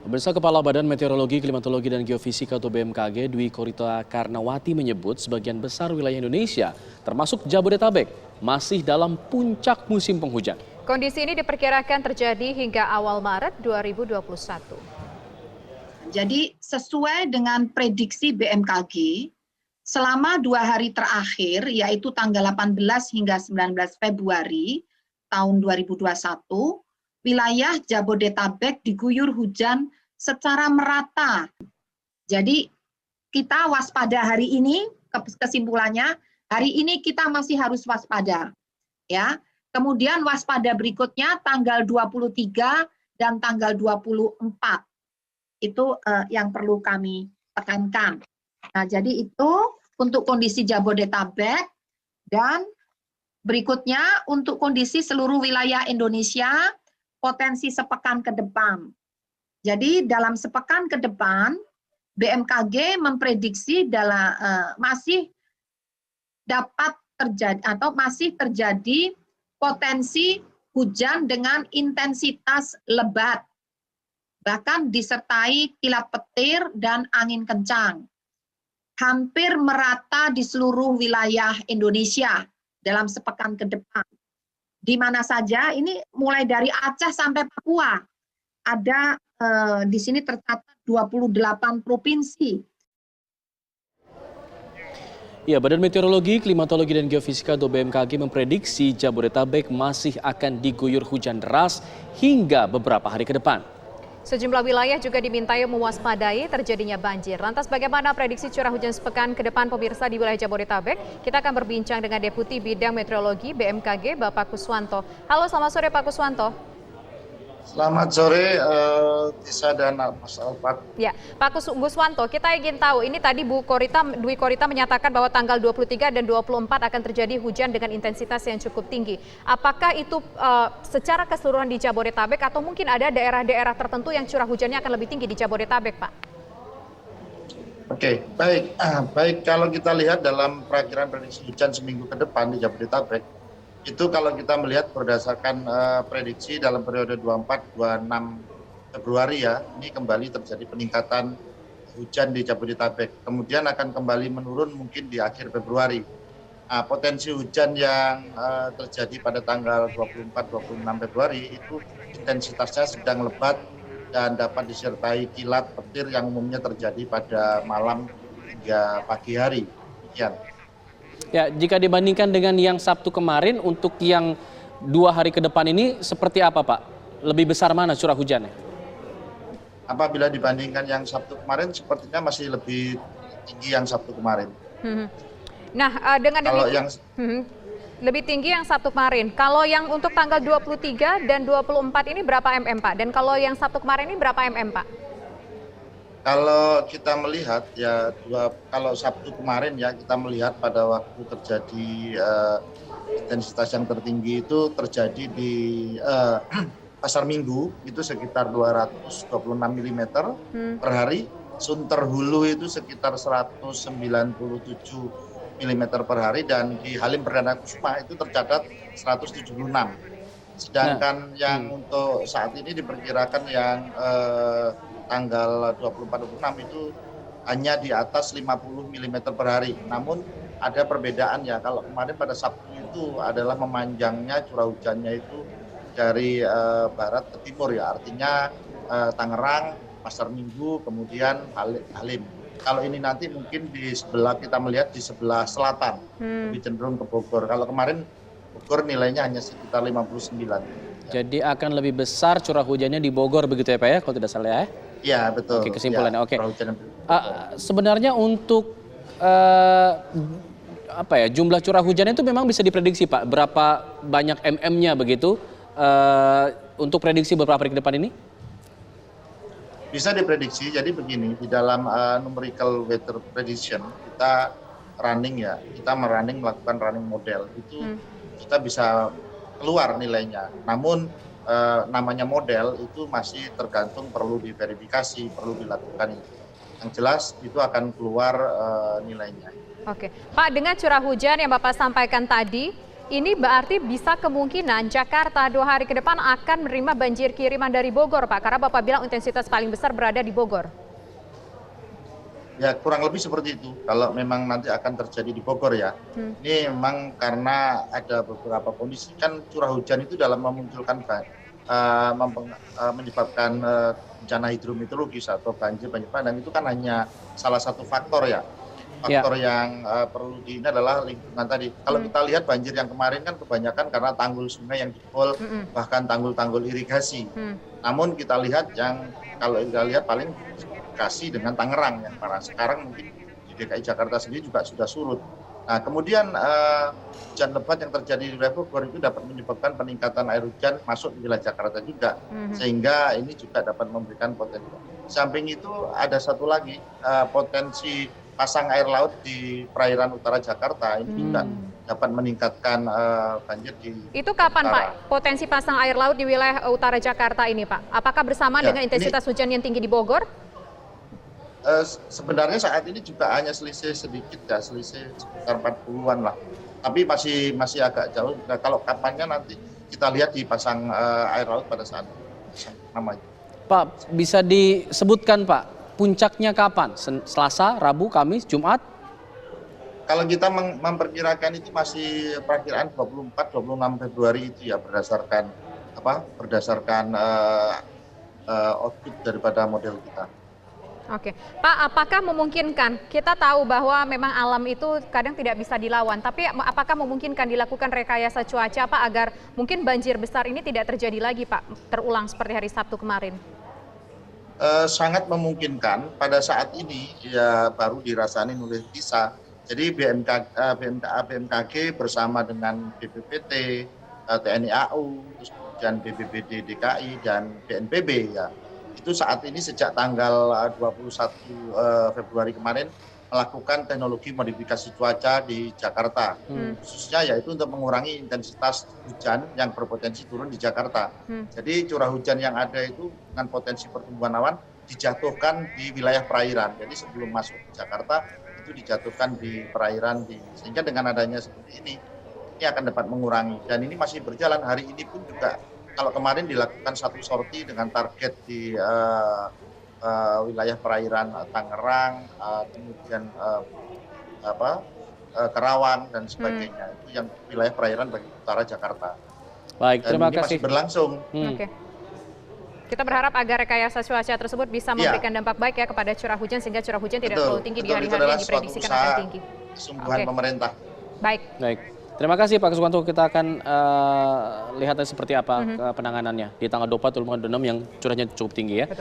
Pemirsa, Kepala Badan Meteorologi, Klimatologi, dan Geofisika atau BMKG Dwi Korita Karnawati menyebut sebagian besar wilayah Indonesia, termasuk Jabodetabek, masih dalam puncak musim penghujan. Kondisi ini diperkirakan terjadi hingga awal Maret 2021. Jadi sesuai dengan prediksi BMKG, selama 2 hari terakhir, yaitu tanggal 18 hingga 19 Februari tahun 2021, wilayah Jabodetabek diguyur hujan secara merata. Jadi kita waspada hari ini, kesimpulannya, hari ini kita masih harus waspada. Ya. Kemudian waspada berikutnya tanggal 23 dan tanggal 24. Itu yang perlu kami tekankan. Nah, jadi itu untuk kondisi Jabodetabek, dan berikutnya untuk kondisi seluruh wilayah Indonesia potensi sepekan ke depan. Jadi dalam sepekan ke depan BMKG memprediksi masih dapat terjadi atau masih terjadi potensi hujan dengan intensitas lebat, bahkan disertai kilat petir dan angin kencang. Hampir merata di seluruh wilayah Indonesia dalam sepekan ke depan. Di mana saja, ini mulai dari Aceh sampai Papua. Ada di sini tercatat 28 provinsi. Ya, Badan Meteorologi, Klimatologi, dan Geofisika atau BMKG memprediksi Jabodetabek masih akan diguyur hujan deras hingga beberapa hari ke depan. Sejumlah wilayah juga dimintai mewaspadai terjadinya banjir. Lantas bagaimana prediksi curah hujan sepekan ke depan pemirsa di wilayah Jabodetabek? Kita akan berbincang dengan Deputi Bidang Meteorologi BMKG Bapak Kuswanto. Halo, selamat sore Pak Kuswanto. Selamat sore Tisa dan Mas Alfat. Ya, Pak Kuswanto, kita ingin tahu, ini tadi Dwi Korita menyatakan bahwa tanggal 23 dan 24 akan terjadi hujan dengan intensitas yang cukup tinggi. Apakah itu secara keseluruhan di Jabodetabek atau mungkin ada daerah-daerah tertentu yang curah hujannya akan lebih tinggi di Jabodetabek, Pak? Oke, baik. Kalau kita lihat dalam perakiraan prediksi hujan seminggu ke depan di Jabodetabek, itu kalau kita melihat berdasarkan prediksi dalam periode 24-26 Februari ya, ini kembali terjadi peningkatan hujan di Jabodetabek. Kemudian akan kembali menurun mungkin di akhir Februari. Nah, potensi hujan yang terjadi pada tanggal 24-26 Februari itu intensitasnya sedang lebat dan dapat disertai kilat petir yang umumnya terjadi pada malam hingga pagi hari. Demikian. Ya, jika dibandingkan dengan yang Sabtu kemarin, untuk yang 2 hari ke depan ini seperti apa, Pak? Lebih besar mana curah hujannya? Apabila dibandingkan yang Sabtu kemarin, sepertinya masih lebih tinggi yang Sabtu kemarin. Nah, dengan lebih tinggi yang Sabtu kemarin. Kalau yang untuk tanggal 23 dan 24 ini berapa mm, Pak? Dan kalau yang Sabtu kemarin ini berapa mm, Pak? Kalau kita melihat ya, kalau Sabtu kemarin ya kita melihat pada waktu terjadi intensitas yang tertinggi itu terjadi di Pasar Minggu, itu sekitar 226 mm per hari. Sunter Hulu itu sekitar 197 mm per hari, dan di Halim Perdana Kusuma itu tercatat 176. Sedangkan yang untuk saat ini diperkirakan yang tanggal 24-26 itu hanya di atas 50 mm per hari. Namun ada perbedaan ya, kalau kemarin pada Sabtu itu adalah memanjangnya curah hujannya itu dari barat ke timur ya, artinya Tangerang, Pasar Minggu, kemudian Halim. Kalau ini nanti mungkin di sebelah, kita melihat di sebelah selatan, lebih cenderung ke Bogor. Kalau kemarin Bogor nilainya hanya sekitar 59. Jadi akan lebih besar curah hujannya di Bogor begitu ya, Pak ya, kalau tidak salah ya? Iya, betul. Oke, kesimpulannya. Ya, oke. Sebenarnya untuk jumlah curah hujan itu memang bisa diprediksi, Pak, berapa banyak mm-nya begitu untuk prediksi beberapa hari ke depan ini? Bisa diprediksi. Jadi begini, di dalam numerical weather prediction kita melakukan running model itu kita bisa keluar nilainya. Namun namanya model itu masih tergantung, perlu diverifikasi, perlu dilakukan itu. Yang jelas itu akan keluar nilainya. Oke, Pak, dengan curah hujan yang Bapak sampaikan tadi, ini berarti bisa kemungkinan Jakarta 2 hari ke depan akan menerima banjir kiriman dari Bogor, Pak, karena Bapak bilang intensitas paling besar berada di Bogor. Ya kurang lebih seperti itu. Kalau memang nanti akan terjadi di Bogor ya. Ini memang karena ada beberapa kondisi, kan curah hujan itu dalam memunculkan menyebabkan bencana hidrometeorologis atau banjir bandang itu kan hanya salah satu faktor ya. Faktor yang perlu ini adalah lingkungan tadi. Kalau kita lihat banjir yang kemarin kan kebanyakan karena tanggul sungai yang jebol, bahkan tanggul-tanggul irigasi. Namun kita lihat yang kalau kita lihat paling kasih dengan Tangerang yang parah. Sekarang mungkin di DKI Jakarta sendiri juga sudah surut. Nah, kemudian hujan lebat yang terjadi di wilayah Bogor itu dapat menyebabkan peningkatan air hujan masuk di wilayah Jakarta juga, sehingga ini juga dapat memberikan potensi. Samping itu ada satu lagi potensi pasang air laut di perairan utara Jakarta ini juga dapat meningkatkan banjir di Itu kapan utara. Pak potensi pasang air laut di wilayah utara Jakarta ini Pak? Apakah bersamaan dengan intensitas hujan yang tinggi di Bogor? Sebenarnya saat ini juga hanya selisih sedikit ya, selisih sekitar 40-an lah. Tapi masih agak jauh. Nah, kalau kapannya nanti kita lihat di pasang air laut pada saat namanya. Pak, bisa disebutkan Pak, puncaknya kapan? Selasa, Rabu, Kamis, Jumat? Kalau kita memperkirakan itu masih perakiraan 24-26 Februari itu ya berdasarkan output daripada model kita. Oke, Pak, apakah memungkinkan, kita tahu bahwa memang alam itu kadang tidak bisa dilawan, tapi apakah memungkinkan dilakukan rekayasa cuaca Pak agar mungkin banjir besar ini tidak terjadi lagi Pak, terulang seperti hari Sabtu kemarin? Sangat memungkinkan. Pada saat ini ya baru dirasain oleh TISA. Jadi BMKG bersama dengan BPPT, TNI AU, terus kemudian BPBD DKI dan BNPB ya. Itu saat ini sejak tanggal 21 Februari kemarin melakukan teknologi modifikasi cuaca di Jakarta. Khususnya yaitu untuk mengurangi intensitas hujan yang berpotensi turun di Jakarta. Jadi curah hujan yang ada itu dengan potensi pertumbuhan awan dijatuhkan di wilayah perairan. Jadi sebelum masuk ke Jakarta itu dijatuhkan di perairan, sehingga dengan adanya seperti ini akan dapat mengurangi. Dan ini masih berjalan, hari ini pun juga. Kalau kemarin dilakukan satu sorti dengan target di wilayah perairan Tangerang, kemudian Kerawang dan sebagainya. Itu yang wilayah perairan bagi utara Jakarta. Baik, dan terima ini kasih. masih berlangsung. Oke. Kita berharap agar rekayasa cuaca tersebut bisa memberikan dampak baik ya kepada curah hujan sehingga curah hujan tidak terlalu tinggi di hari-hari yang diprediksikan akan tinggi. Kesungguhan pemerintah. Baik. Terima kasih Pak Kuswanto. Kita akan lihat seperti apa penanganannya di tanggal 24 dan 26 yang curahnya cukup tinggi ya.